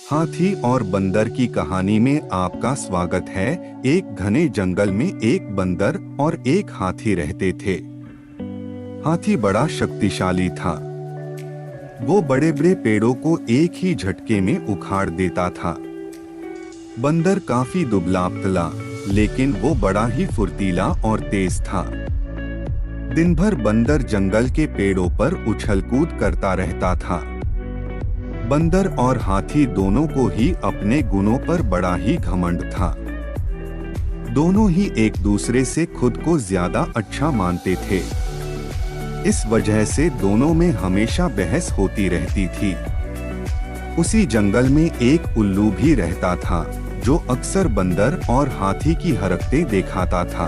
हाथी और बंदर की कहानी में आपका स्वागत है। एक घने जंगल में एक बंदर और एक हाथी रहते थे। हाथी बड़ा शक्तिशाली था। वो बड़े बड़े पेड़ों को एक ही झटके में उखाड़ देता था। बंदर काफी दुबला पतला, लेकिन वो बड़ा ही फुर्तीला और तेज था। दिन भर बंदर जंगल के पेड़ों पर उछल कूद करता रहता था। बंदर और हाथी दोनों को ही अपने गुणों पर बड़ा ही घमंड था। दोनों ही एक दूसरे से खुद को ज्यादा अच्छा मानते थे। इस वजह से दोनों में हमेशा बहस होती रहती थी। उसी जंगल में एक उल्लू भी रहता था, जो अक्सर बंदर और हाथी की हरकतें दिखाता था।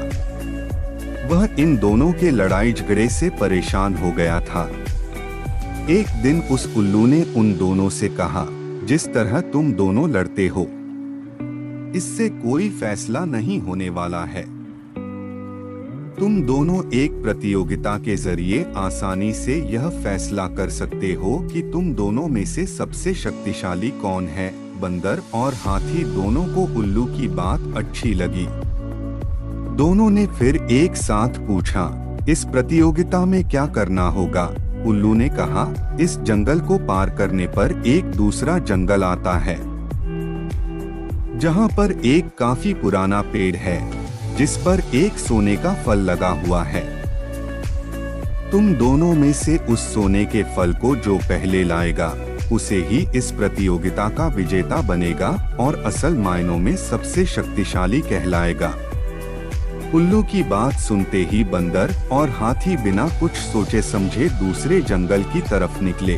वह इन दोनों के लड़ाई झगड़े से परेशान हो गया था। एक दिन उस उल्लू ने उन दोनों से कहा, जिस तरह तुम दोनों लड़ते हो, इससे कोई फैसला नहीं होने वाला है। तुम दोनों एक प्रतियोगिता के जरिए आसानी से यह फैसला कर सकते हो कि तुम दोनों में से सबसे शक्तिशाली कौन है। बंदर और हाथी दोनों को उल्लू की बात अच्छी लगी। दोनों ने फिर एक साथ पूछा, इस प्रतियोगिता में क्या करना होगा? उल्लू ने कहा, इस जंगल को पार करने पर एक दूसरा जंगल आता है, जहाँ पर एक काफी पुराना पेड़ है, जिस पर एक सोने का फल लगा हुआ है। तुम दोनों में से उस सोने के फल को जो पहले लाएगा, उसे ही इस प्रतियोगिता का विजेता बनेगा और असल मायनों में सबसे शक्तिशाली कहलाएगा। उल्लू की बात सुनते ही बंदर और हाथी बिना कुछ सोचे समझे दूसरे जंगल की तरफ निकले।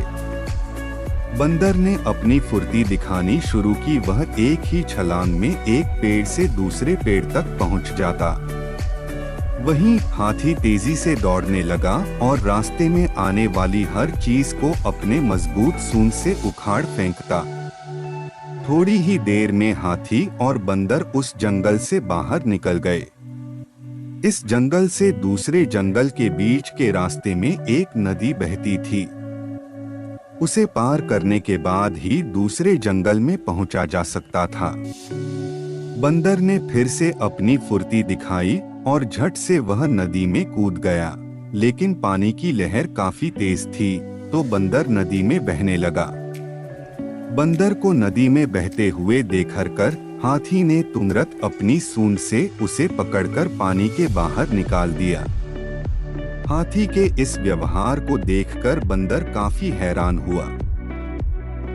बंदर ने अपनी फुर्ती दिखानी शुरू की। वह एक ही छलांग में एक पेड़ से दूसरे पेड़ तक पहुंच जाता। वहीं हाथी तेजी से दौड़ने लगा और रास्ते में आने वाली हर चीज को अपने मजबूत सूंड से उखाड़ फेंकता। थोड़ी ही देर में हाथी और बंदर उस जंगल से बाहर निकल गए। इस जंगल से दूसरे जंगल के बीच के रास्ते में एक नदी बहती थी। उसे पार करने के बाद ही दूसरे जंगल में पहुंचा जा सकता था। बंदर ने फिर से अपनी फुर्ती दिखाई और झट से वह नदी में कूद गया, लेकिन पानी की लहर काफी तेज थी, तो बंदर नदी में बहने लगा। बंदर को नदी में बहते हुए देखकर हाथी ने तुरंत अपनी सूंड से उसे पकड़कर पानी के बाहर निकाल दिया। हाथी के इस व्यवहार को देखकर बंदर काफी हैरान हुआ।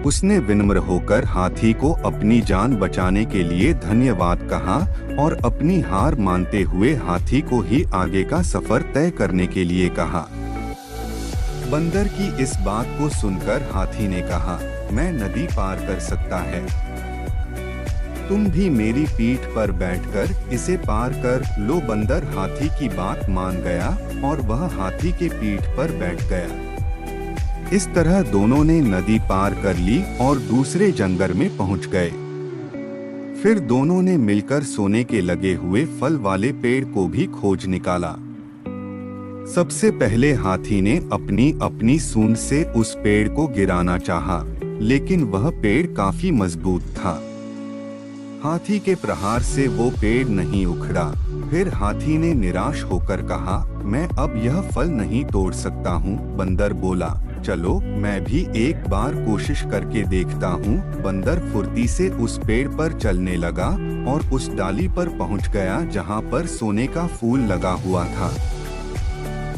उसने विनम्र होकर हाथी को अपनी जान बचाने के लिए धन्यवाद कहा और अपनी हार मानते हुए हाथी को ही आगे का सफर तय करने के लिए कहा। बंदर की इस बात को सुनकर हाथी ने कहा, मैं नदी पार कर सकता है, तुम भी मेरी पीठ पर बैठकर इसे पार कर लो। बंदर हाथी की बात मान गया और वह हाथी के पीठ पर बैठ गया। इस तरह दोनों ने नदी पार कर ली और दूसरे जंगल में पहुंच गए। फिर दोनों ने मिलकर सोने के लगे हुए फल वाले पेड़ को भी खोज निकाला। सबसे पहले हाथी ने अपनी अपनी सूंड से उस पेड़ को गिराना चाहा, लेकिन वह पेड़ काफी मजबूत था। हाथी के प्रहार से वो पेड़ नहीं उखड़ा। फिर हाथी ने निराश होकर कहा, मैं अब यह फल नहीं तोड़ सकता हूँ। बंदर बोला, चलो मैं भी एक बार कोशिश करके देखता हूँ। बंदर फुर्ती से उस पेड़ पर चलने लगा और उस डाली पर पहुँच गया जहाँ पर सोने का फूल लगा हुआ था।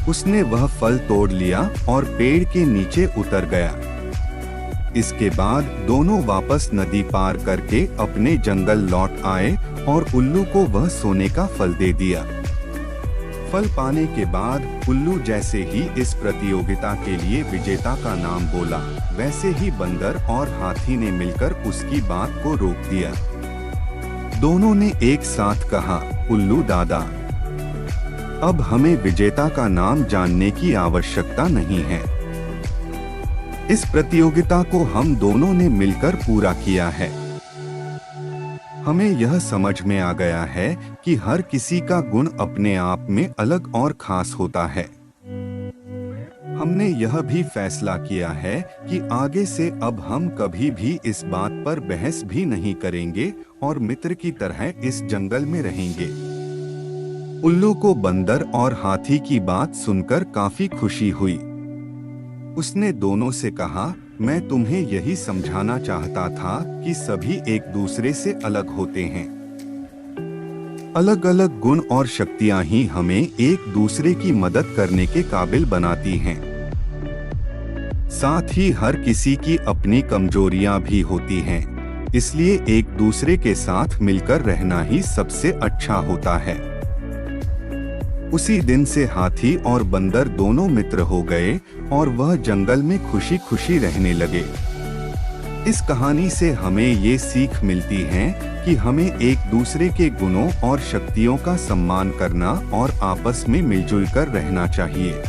उसने वह फल तोड़ लिया और पेड़ के नीचे उतर गया। इसके बाद दोनों वापस नदी पार करके अपने जंगल लौट आए और उल्लू को वह सोने का फल दे दिया। फल पाने के बाद उल्लू जैसे ही इस प्रतियोगिता के लिए विजेता का नाम बोला, वैसे ही बंदर और हाथी ने मिलकर उसकी बात को रोक दिया। दोनों ने एक साथ कहा, उल्लू दादा, अब हमें विजेता का नाम जानने की आवश्यकता नहीं है। इस प्रतियोगिता को हम दोनों ने मिलकर पूरा किया है। हमें यह समझ में आ गया है कि हर किसी का गुण अपने आप में अलग और खास होता है। हमने यह भी फैसला किया है कि आगे से अब हम कभी भी इस बात पर बहस भी नहीं करेंगे और मित्र की तरह इस जंगल में रहेंगे। उल्लू को बंदर और हाथी की बात सुनकर काफी खुशी हुई। उसने दोनों से कहा, मैं तुम्हें यही समझाना चाहता था कि सभी एक दूसरे से अलग होते हैं। अलग अलग गुण और शक्तियां ही हमें एक दूसरे की मदद करने के काबिल बनाती हैं। साथ ही हर किसी की अपनी कमजोरियां भी होती हैं, इसलिए एक दूसरे के साथ मिलकर रहना ही सबसे अच्छा होता है। उसी दिन से हाथी और बंदर दोनों मित्र हो गए और वह जंगल में खुशी खुशी रहने लगे। इस कहानी से हमें ये सीख मिलती है कि हमें एक दूसरे के गुणों और शक्तियों का सम्मान करना और आपस में मिलजुल कर रहना चाहिए।